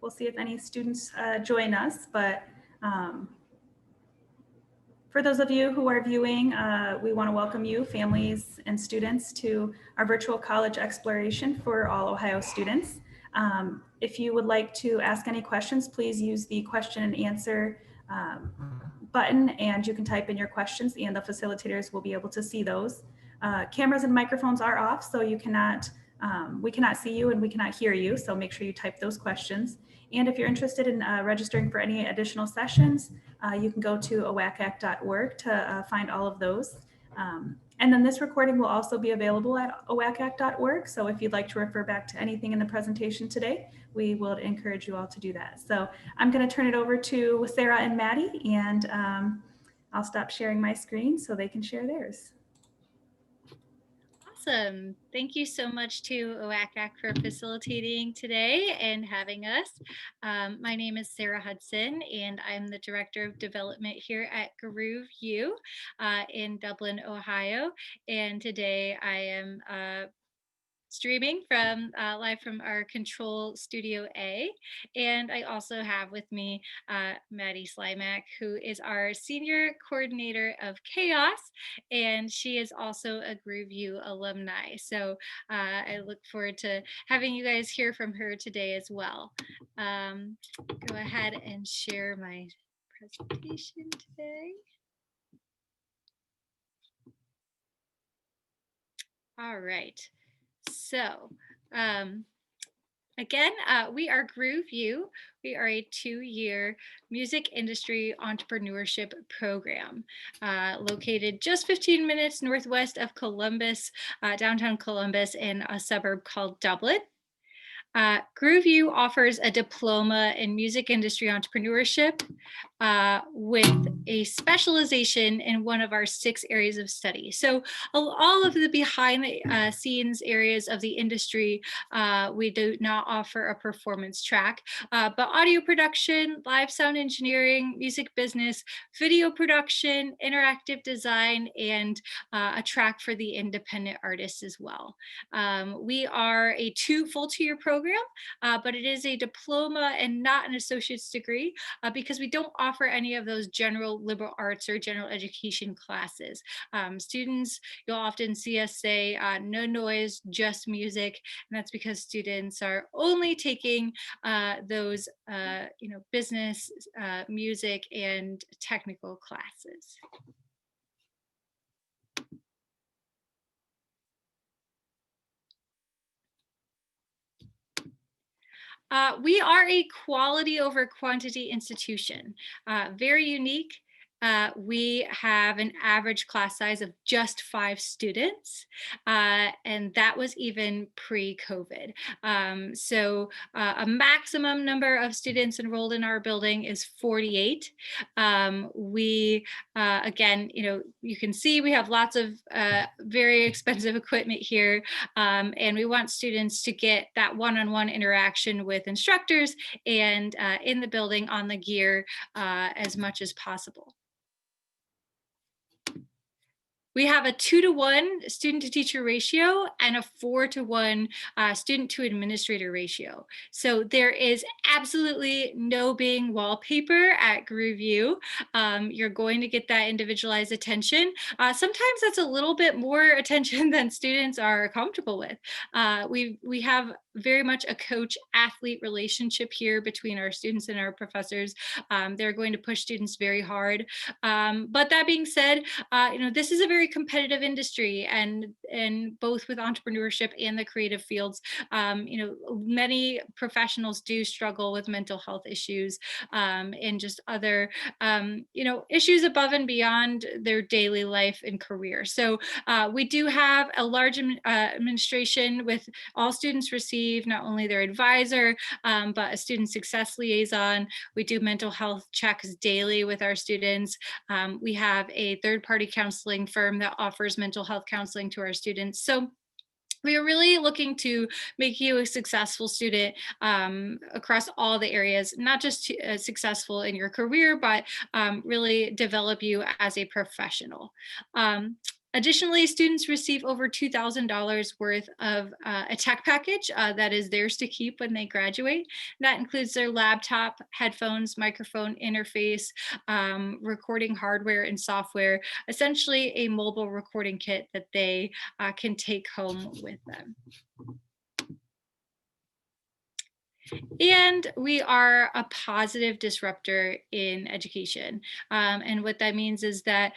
We'll see if any students join us, but for those of you who are viewing, we want to welcome you, families and students, to our virtual college exploration for all Ohio students. If you would like to ask any questions, please use the question and answer button, and you can type in your questions and the facilitators will be able to see those. Cameras and microphones are off, so we cannot see you and we cannot hear you, so make sure you type those questions. And if you're interested in registering for any additional sessions, you can go to oacac.org to find all of those. And then this recording will also be available at oacac.org. So if you'd like to refer back to anything in the presentation today, we will encourage you all to do that. So I'm going to turn it over to Sarah and Maddie, and I'll stop sharing my screen so they can share theirs. Awesome. Thank you so much to OACAC for facilitating today and having us. My name is Sarah Hudson, and I'm the Director of Development here at Groove U in Dublin, Ohio. And today I am streaming from live from our Control Studio A. And I also have with me Maddie Slimak, who is our Senior Coordinator of Chaos, and she is also a Groove U alumni. So I look forward to having you guys hear from her today as well. Go ahead and share my presentation today. All right. So again, we are Groove U. We are a 2-year music industry entrepreneurship program located just 15 minutes northwest of Columbus, downtown Columbus, in a suburb called Dublin. Groove U offers a diploma in music industry entrepreneurship with a specialization in one of our 6 areas of study. So all of the behind the scenes areas of the industry, we do not offer a performance track, but audio production, live sound engineering, music business, video production, interactive design, and a track for the independent artists as well. We are a full 2-year program, but it is a diploma and not an associate's degree because we don't offer any of those general liberal arts or general education classes. Students, you'll often see us say no noise, just music, and that's because students are only taking those business, music, and technical classes. We are a quality over quantity institution, very unique. We have an average class size of just 5 students, and that was even pre-COVID. So a maximum number of students enrolled in our building is 48. We, again, you can see we have lots of very expensive equipment here, and we want students to get that one-on-one interaction with instructors and in the building on the gear as much as possible. We have a 2-to-1 student to teacher ratio and a 4-to-1 student to administrator ratio. So there is absolutely no being wallpaper at Groove U. You're going to get that individualized attention. Sometimes that's a little bit more attention than students are comfortable with. We have very much a coach-athlete relationship here between our students and our professors. They're going to push students very hard. But that being said, this is a very competitive industry, and both with entrepreneurship and the creative fields, many professionals do struggle with mental health issues and just other issues above and beyond their daily life and career. So we do have a large administration with all students receive not only their advisor, but a student success liaison. We do mental health checks daily with our students. We have a third-party counseling firm that offers mental health counseling to our students. So we are really looking to make you a successful student across all the areas, not just successful in your career, but really develop you as a professional. Additionally, students receive over $2,000 worth of a tech package that is theirs to keep when they graduate. That includes their laptop, headphones, microphone interface, recording hardware and software, essentially a mobile recording kit that they can take home with them. And we are a positive disruptor in education. And what that means is that,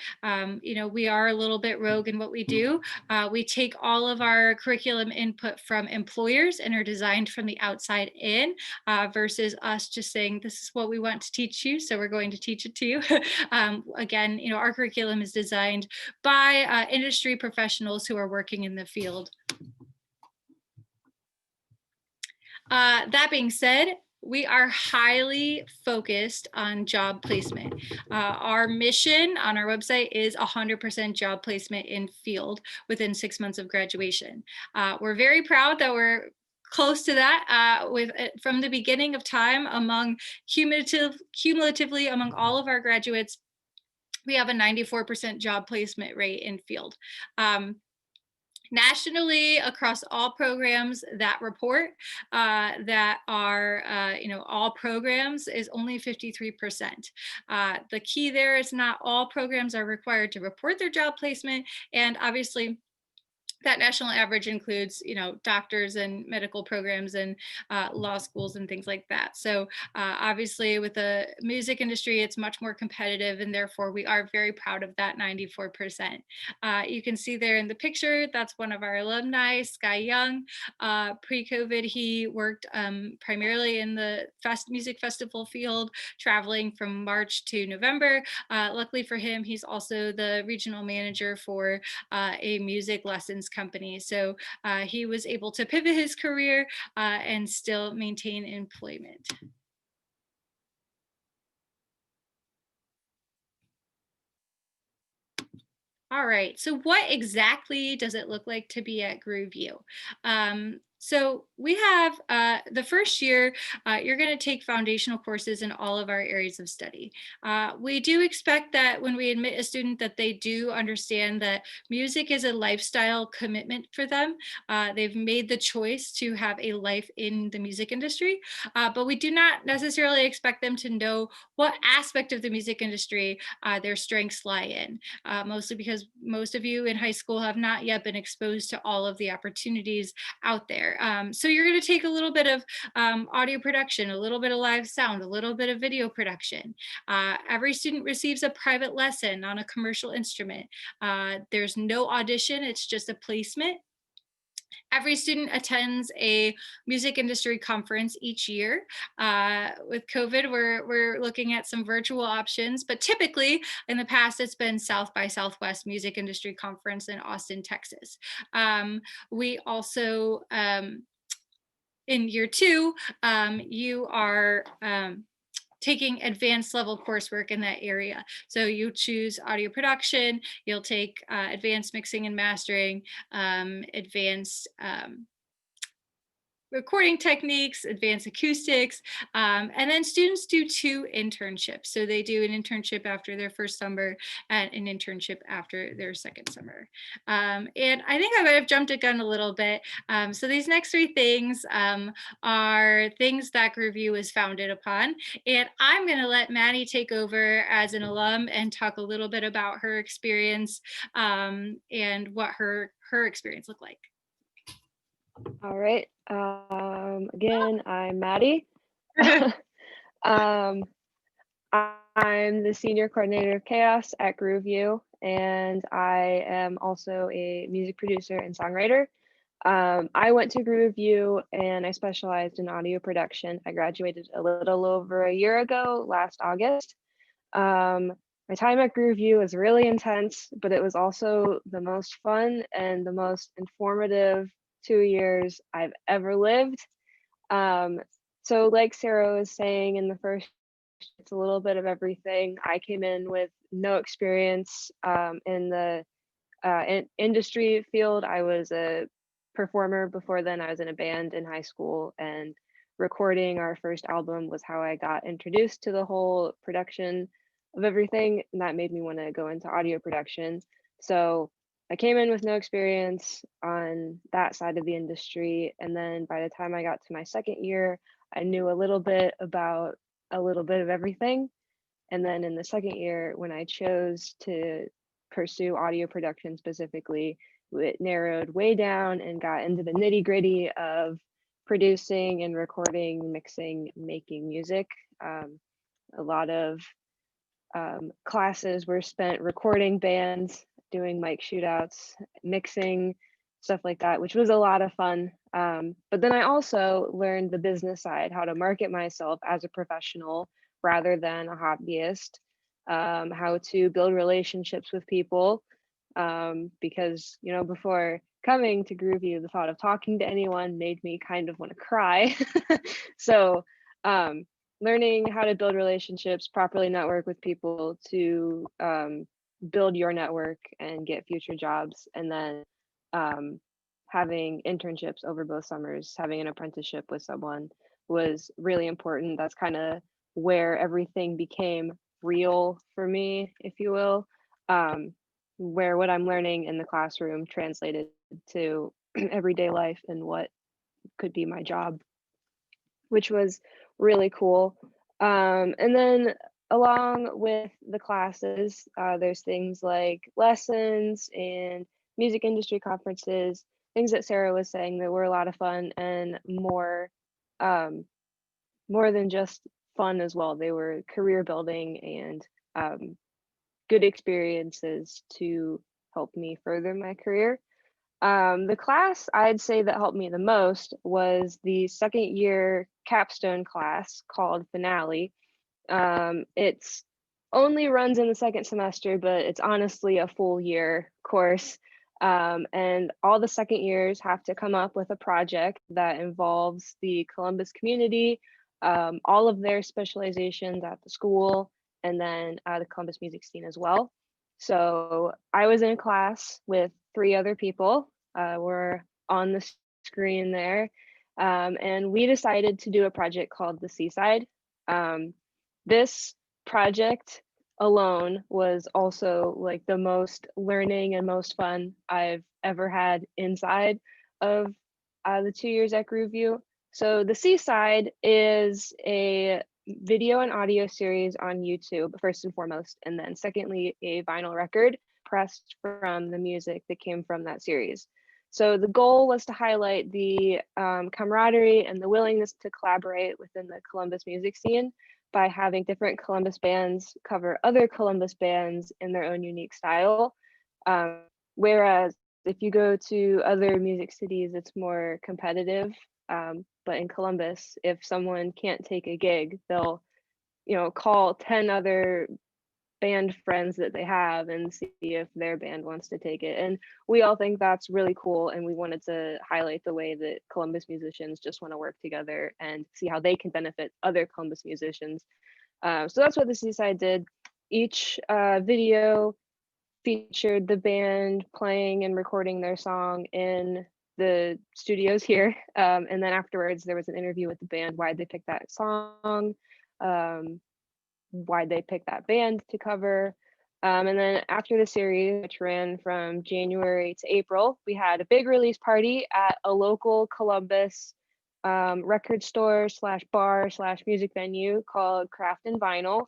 we are a little bit rogue in what we do. We take all of our curriculum input from employers and are designed from the outside in versus us just saying, this is what we want to teach you, so we're going to teach it to you. Again, our curriculum is designed by industry professionals who are working in the field. That being said, we are highly focused on job placement. Our mission on our website is 100% job placement in field within 6 months of graduation. We're very proud that we're close to that from the beginning of time among cumulatively among all of our graduates. We have a 94% job placement rate in field. Nationally, across all programs that report that are, all programs is only 53%. The key there is not all programs are required to report their job placement, and obviously that national average includes, doctors and medical programs and law schools and things like that. So obviously with the music industry, it's much more competitive, and therefore we are very proud of that 94%. You can see there in the picture, that's one of our alumni, Sky Young. Pre-COVID, he worked primarily in the music festival field, traveling from March to November. Luckily for him, he's also the regional manager for a music lessons company. So he was able to pivot his career and still maintain employment. All right, so what exactly does it look like to be at GrooveU? So we have the first year, you're going to take foundational courses in all of our areas of study. We do expect that when we admit a student that they do understand that music is a lifestyle commitment for them. They've made the choice to have a life in the music industry, but we do not necessarily expect them to know what aspect of the music industry their strengths lie in, mostly because most of you in high school have not yet been exposed to all of the opportunities out there. So you're going to take a little bit of audio production, a little bit of live sound, a little bit of video production. Every student receives a private lesson on a commercial instrument. There's no audition, it's just a placement. Every student attends a music industry conference each year. With COVID, we're looking at some virtual options, but typically in the past, it's been South by Southwest Music Industry Conference in Austin, Texas. We also, in year two, you are taking advanced level coursework in that area. So you choose audio production, you'll take advanced mixing and mastering, advanced recording techniques, advanced acoustics, and then students do 2 internships. So they do an internship after their first summer and an internship after their second summer. And I think I might have jumped a gun a little bit. So these next 3 things are things that GrooveU is founded upon. And I'm going to let Maddie take over as an alum and talk a little bit about her experience and what her experience looked like. All right. Again, I'm Maddie. I'm the senior coordinator of chaos at GrooveU, and I am also a music producer and songwriter. I went to GrooveU and I specialized in audio production. I graduated a little over a year ago, last August. My time at GrooveU was really intense, but it was also the most fun and the most informative 2 years I've ever lived. So like Sarah was saying in the first, it's a little bit of everything. I came in with no experience in the industry field. I was a performer before then. I was in a band in high school, and recording our first album was how I got introduced to the whole production of everything, and that made me want to go into audio production. So I came in with no experience on that side of the industry, and then by the time I got to my second year, I knew a little bit about a little bit of everything. And then in the second year, when I chose to pursue audio production specifically, it narrowed way down and got into the nitty gritty of producing and recording, mixing, making music. A lot of classes were spent recording bands, doing mic shootouts, mixing, stuff like that, which was a lot of fun. But then I also learned the business side, how to market myself as a professional rather than a hobbyist, how to build relationships with people. Because, you know, before coming to GrooveU, the thought of talking to anyone made me kind of want to cry. So, learning how to build relationships, properly network with people to build your network and get future jobs, and then having internships over both summers, having an apprenticeship with someone was really important. That's kind of where everything became real for me, if you will, where what I'm learning in the classroom translated to everyday life and what could be my job, which was really cool. And then along with the classes, there's things like lessons and music industry conferences, things that Sarah was saying that were a lot of fun and more than just fun as well. They were career building and good experiences to help me further my career. The class I'd say that helped me the most was the second year capstone class called Finale. It's only runs in the second semester, but it's honestly a full year course. And all the second years have to come up with a project that involves the Columbus community, all of their specializations at the school, and then the Columbus music scene as well. So I was in a class with 3 other people. We're on the screen there. And we decided to do a project called The Seaside. This project alone was also like the most learning and most fun I've ever had inside of the 2 years at GrooveU. So The Seaside is a video and audio series on YouTube, first and foremost, and then secondly, a vinyl record pressed from the music that came from that series. So the goal was to highlight the camaraderie and the willingness to collaborate within the Columbus music scene by having different Columbus bands cover other Columbus bands in their own unique style. Whereas if you go to other music cities, it's more competitive. But in Columbus, if someone can't take a gig, they'll, you know, call 10 other band friends that they have and see if their band wants to take it. And we all think that's really cool. And we wanted to highlight the way that Columbus musicians just want to work together and see how they can benefit other Columbus musicians. So that's what the Seaside did. Each video featured the band playing and recording their song in the studios here. And then afterwards, there was an interview with the band, why they picked that song, why they picked that band to cover. And then after the series, which ran from January to April, we had a big release party at a local Columbus record store / bar / music venue called Craft and Vinyl.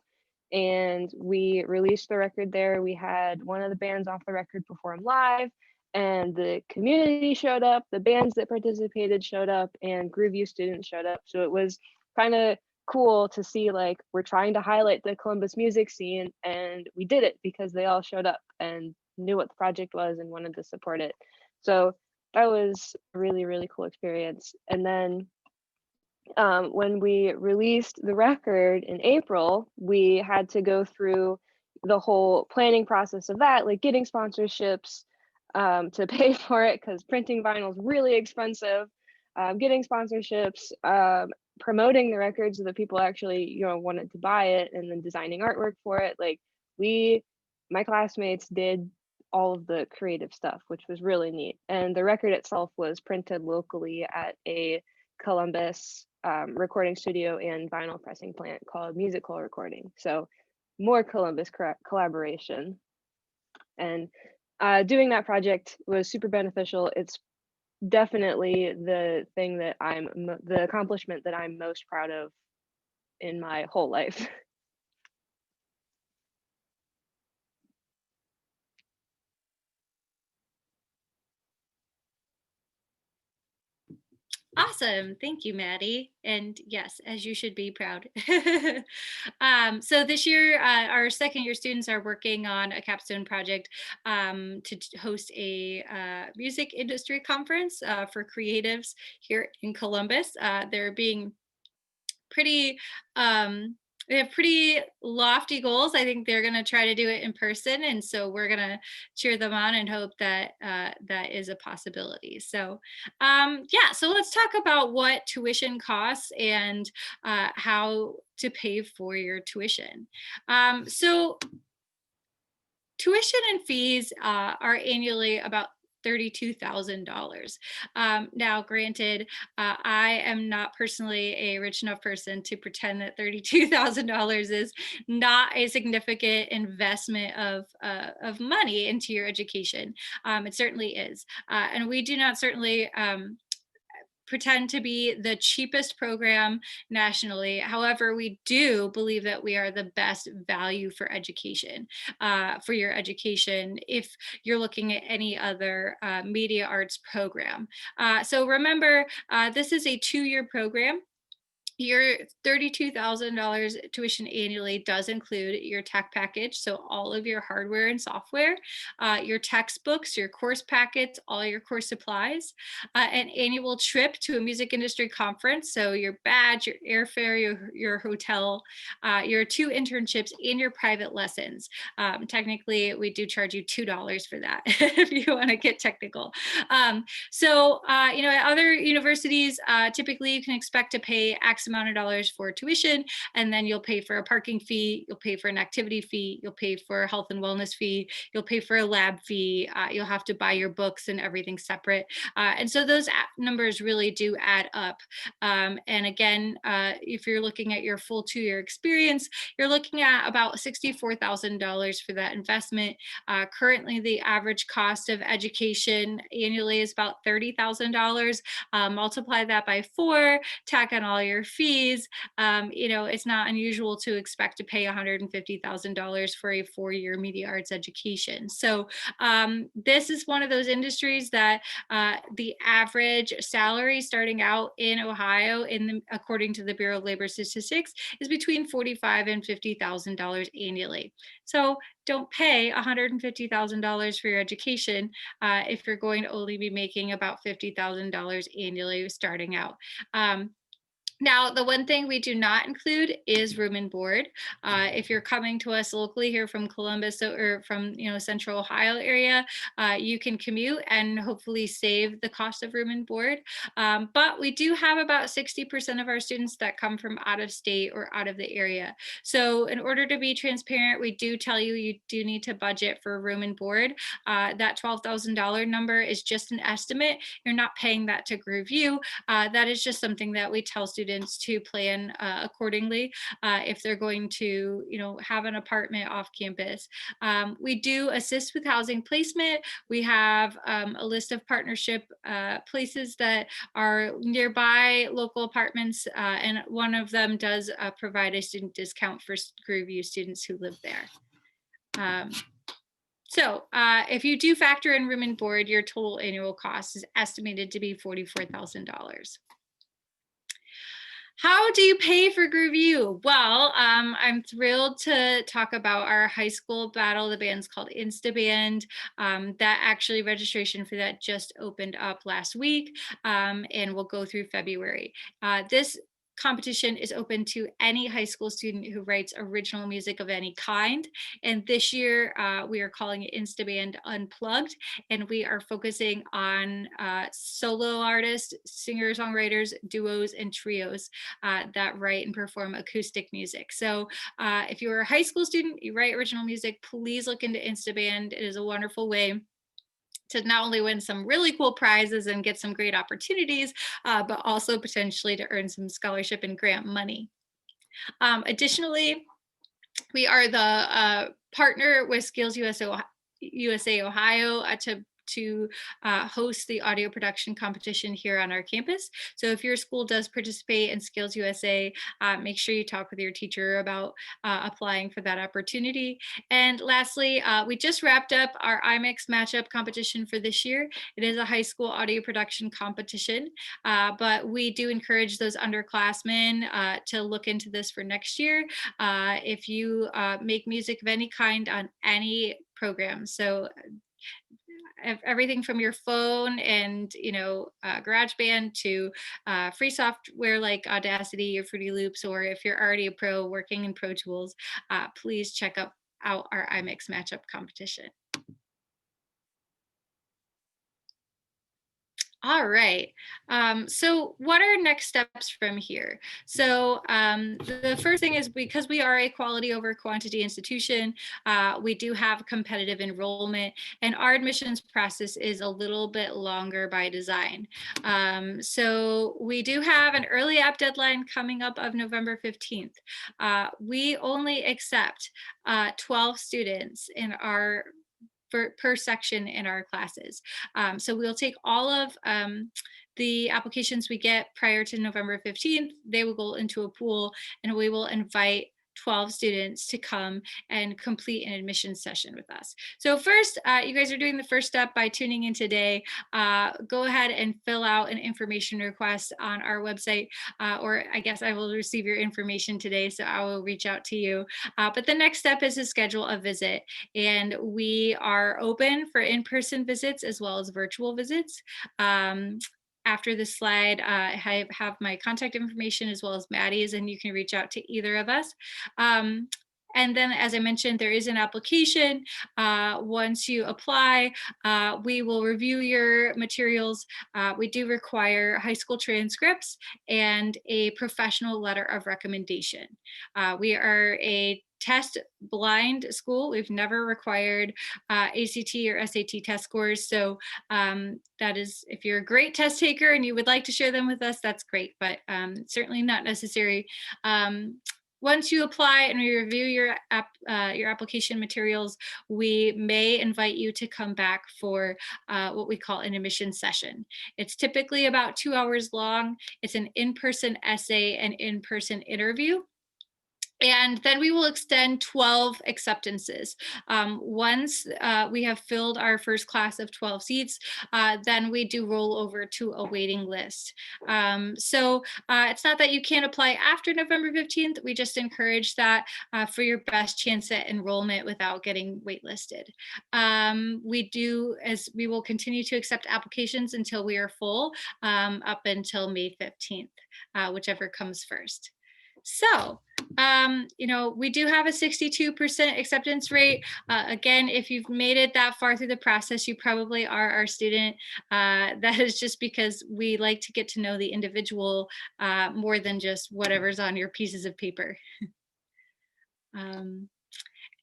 And we released the record there. We had one of the bands off the record perform live, and the community showed up, the bands that participated showed up, and GrooveU students showed up. So it was kind of cool to see, like, we're trying to highlight the Columbus music scene, and we did it because they all showed up and knew what the project was and wanted to support it. So that was a really, really cool experience. And then when we released the record in April, we had to go through the whole planning process of that, like getting sponsorships to pay for it, because printing vinyl is really expensive, getting sponsorships, promoting the record so that people actually, you know, wanted to buy it, and then designing artwork for it. Like, my classmates did all of the creative stuff, which was really neat. And the record itself was printed locally at a Columbus recording studio and vinyl pressing plant called Musical Recording. So more Columbus collaboration. And doing that project was super beneficial. It's definitely the thing that the accomplishment that I'm most proud of in my whole life. Awesome. Thank you, Maddie. And yes, as you should be proud. So this year, our second year students are working on a capstone project to host a music industry conference for creatives here in Columbus. They're being pretty they have pretty lofty goals. I think they're going to try to do it in person, and so we're going to cheer them on and hope that that is a possibility. So yeah, so let's talk about what tuition costs and how to pay for your tuition. So tuition and fees are annually about $32,000. Now, granted, I am not personally a rich enough person to pretend that $32,000 is not a significant investment of money into your education. It certainly is. And we do not certainly pretend to be the cheapest program nationally. However, we do believe that we are the best value for education, for your education, if you're looking at any other media arts program. So remember, this is a 2-year program. Your $32,000 tuition annually does include your tech package, so all of your hardware and software, your textbooks, your course packets, all your course supplies, an annual trip to a music industry conference, so your badge, your airfare, your hotel, your 2 internships, and your private lessons. Technically, we do charge you $2 for that if you want to get technical. So, you know, at other universities, typically you can expect to pay X amount of dollars for tuition, and then you'll pay for a parking fee, you'll pay for an activity fee, you'll pay for a health and wellness fee, you'll pay for a lab fee, you'll have to buy your books and everything separate. And so those numbers really do add up. And again, if you're looking at your full 2-year experience, you're looking at about $64,000 for that investment. Currently, the average cost of education annually is about $30,000. Multiply that by 4, tack on all your fees. You know, it's not unusual to expect to pay $150,000 for a 4-year media arts education. So this is one of those industries that the average salary starting out in Ohio, according to the Bureau of Labor Statistics, is between $45,000 and $50,000 annually. So don't pay $150,000 for your education if you're going to only be making about $50,000 annually starting out. Now, the one thing we do not include is room and board. If you're coming to us locally here from Columbus or from Central Ohio area, you can commute and hopefully save the cost of room and board. But we do have about 60% of our students that come from out of state or out of the area. So in order to be transparent, we do tell you you do need to budget for room and board. That $12,000 number is just an estimate. You're not paying that to GrooveU. That is just something that we tell students to plan accordingly if they're going to have an apartment off campus. We do assist with housing placement. We have a list of partnership places that are nearby local apartments, and one of them does provide a student discount for GrooveU students who live there. So if you do factor in room and board, your total annual cost is estimated to be $44,000. How do you pay for GrooveU? Well, I'm thrilled to talk about our high school battle. The band's called InstaBand. That actually registration for that just opened up last week and will go through February. This competition is open to any high school student who writes original music of any kind. And this year we are calling it InstaBand Unplugged, and we are focusing on solo artists, singer-songwriters, duos, and trios that write and perform acoustic music. So if you're a high school student, you write original music, please look into InstaBand. It is a wonderful way to not only win some really cool prizes and get some great opportunities, but also potentially to earn some scholarship and grant money. Additionally, we are the partner with Skills USA USA Ohio to host the audio production competition here on our campus. So if your school does participate in Skills USA, make sure you talk with your teacher about applying for that opportunity. And lastly, we just wrapped up our IMEX matchup competition for this year. It is a high school audio production competition, but we do encourage those underclassmen to look into this for next year if you make music of any kind on any program. So everything from your phone and GarageBand to free software like Audacity or Fruity Loops, or if you're already a pro working in Pro Tools, please check out our IMEX matchup competition. All right. So what are next steps from here? So the first thing is, because we are a quality over quantity institution, we do have competitive enrollment, and our admissions process is a little bit longer by design. So we do have an early app deadline coming up of November 15th. We only accept 12 students in our per section in our classes. So we'll take all of the applications we get prior to November 15th. They will go into a pool, and we will invite 12 students to come and complete an admission session with us. So first, you guys are doing the first step by tuning in today. Go ahead and fill out an information request on our website, or I guess I will receive your information today, so I will reach out to you. But the next step is to schedule a visit, and we are open for in-person visits as well as virtual visits. After this slide, I have my contact information as well as Maddie's, and you can reach out to either of us. And then, as I mentioned, there is an application. Once you apply, we will review your materials. We do require high school transcripts and a professional letter of recommendation. We are a test blind school. We've never required ACT or SAT test scores. So that is, if you're a great test taker and you would like to share them with us, that's great, but certainly not necessary. Once you apply and we review your application materials, we may invite you to come back for what we call an admission session. It's typically about 2 hours long. It's an in-person essay and in-person interview. And then we will extend 12 acceptances. Once we have filled our first class of 12 seats, then we do roll over to a waiting list. So it's not that you can't apply after November 15th. We just encourage that for your best chance at enrollment without getting waitlisted. We will continue to accept applications until we are full, up until May 15th, whichever comes first. So, we do have a 62% acceptance rate. Again, if you've made it that far through the process, you probably are our student. That is just because we like to get to know the individual more than just whatever's on your pieces of paper.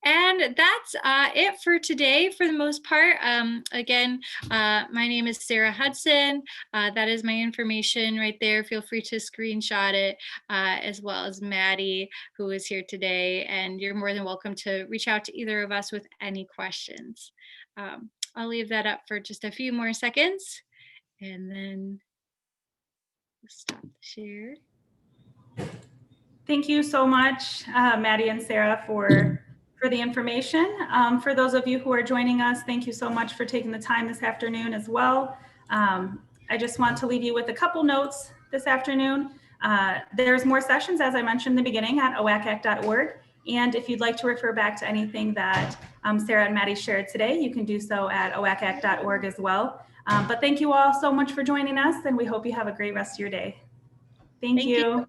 And that's it for today for the most part. Again, my name is Sarah Hudson. That is my information right there. Feel free to screenshot it, as well as Maddie, who is here today. And you're more than welcome to reach out to either of us with any questions. I'll leave that up for just a few more seconds, and then stop the share. Thank you so much, Maddie and Sarah, for the information. For those of you who are joining us, thank you so much for taking the time this afternoon as well. I just want to leave you with a couple notes this afternoon. There's more sessions, as I mentioned in the beginning, at OACAC.org. And if you'd like to refer back to anything that Sarah and Maddie shared today, you can do so at OACAC.org as well. But thank you all so much for joining us, and we hope you have a great rest of your day. Thank you.